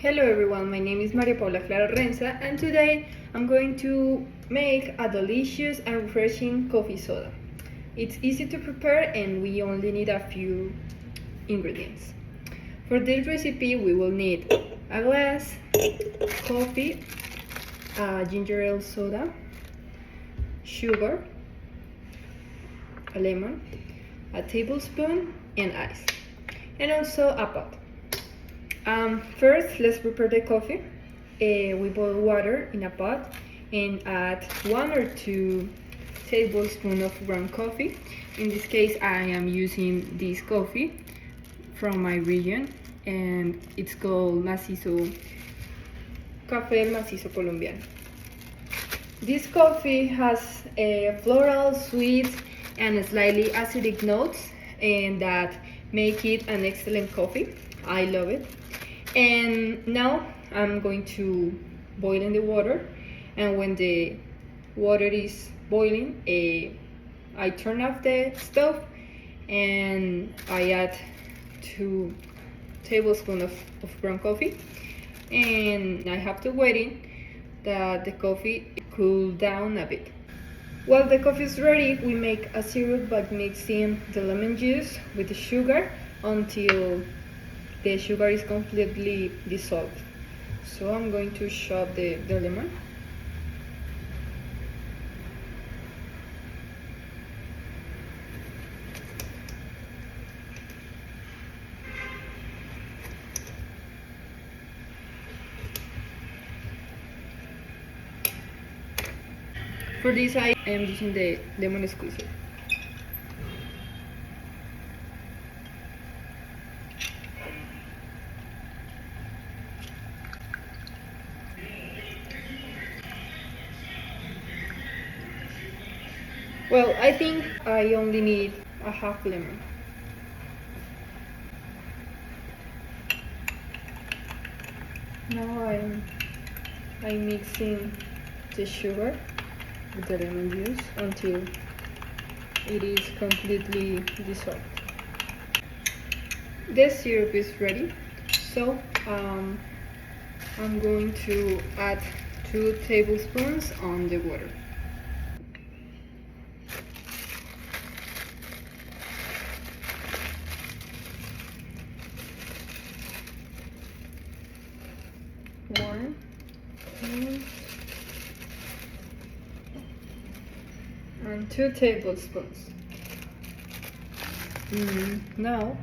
Hello everyone, my name is Maria Paula Clara Renza and today I'm going to make a delicious and refreshing coffee soda. It's easy to prepare and we only need a few ingredients. For this recipe we will need a glass, coffee, a ginger ale soda, sugar, a lemon, a tablespoon and ice, and also a pot. First, let's prepare the coffee. We boil water in a pot and add 1 or 2 tablespoons of ground coffee. In this case, I am using this coffee from my region and it's called Macizo, Café Macizo Colombiano. This coffee has floral, sweet, and slightly acidic notes, and that make it an excellent coffee. I love it. And now I'm going to boil in the water, and when the water is boiling, I turn off the stove and I add 2 tablespoons of ground coffee, and I have to wait that the coffee cool down a bit. While the coffee is ready, we make a syrup by mixing the lemon juice with the sugar until the sugar is completely dissolved. So I'm going to chop the lemon. For this I am using the lemon squeezer. Well, I think I only need a half lemon. Now I'm mixing the sugar with the lemon juice until it is completely dissolved. The syrup is ready, so I'm going to add 2 tablespoons on the water. One, two, and 2 tablespoons. Now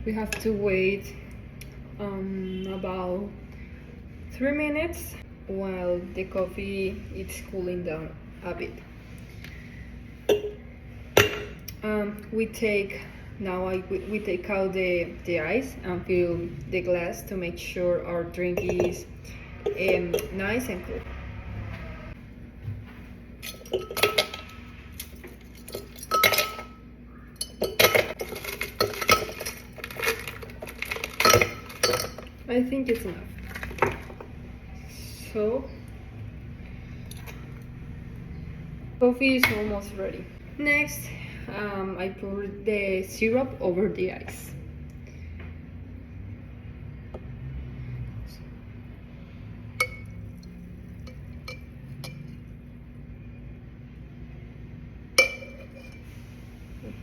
we have to wait about 3 minutes while the coffee is cooling down a bit. We take out the ice and fill the glass to make sure our drink is nice and cool. I think it's enough. So, coffee is almost ready. Next, I pour the syrup over the ice.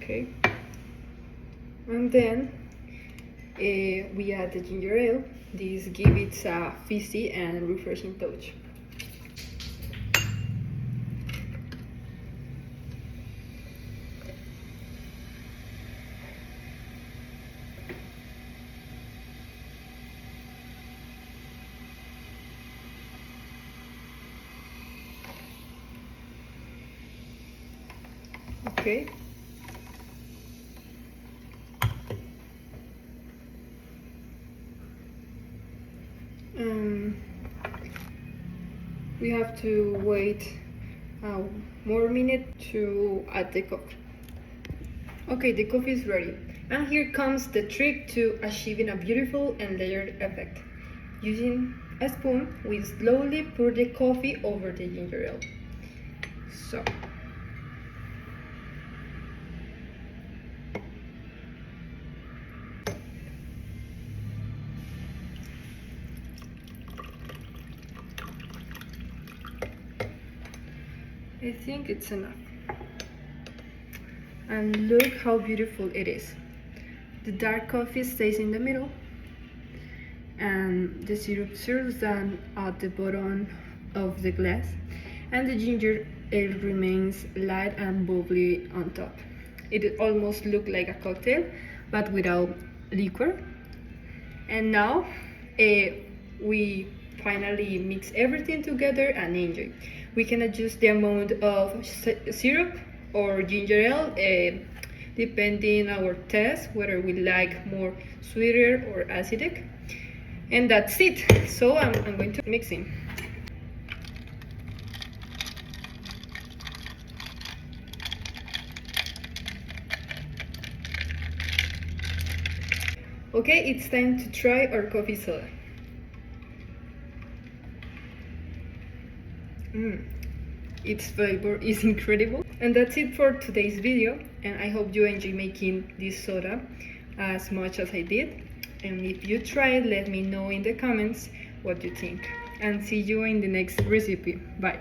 Okay, and then we add the ginger ale. This gives it a fizzy and refreshing touch. Okay. We have to wait more minute to add the coffee. Okay, the coffee is ready. And here comes the trick to achieving a beautiful and layered effect. Using a spoon, we slowly pour the coffee over the ginger ale. So, I think it's enough. And look how beautiful it is. The dark coffee stays in the middle, and the syrup serves down at the bottom of the glass, and the ginger ale remains light and bubbly on top. It almost looks like a cocktail, but without liquor. And now we finally mix everything together and enjoy. We can adjust the amount of syrup or ginger ale depending our taste, whether we like more sweeter or acidic. And that's it. So I'm going to mix it. Okay, it's time to try our coffee soda. Its flavor is incredible. And that's it for today's video, and I hope you enjoy making this soda as much as I did. And if you try it, let me know in the comments what you think. And see you in the next recipe. Bye.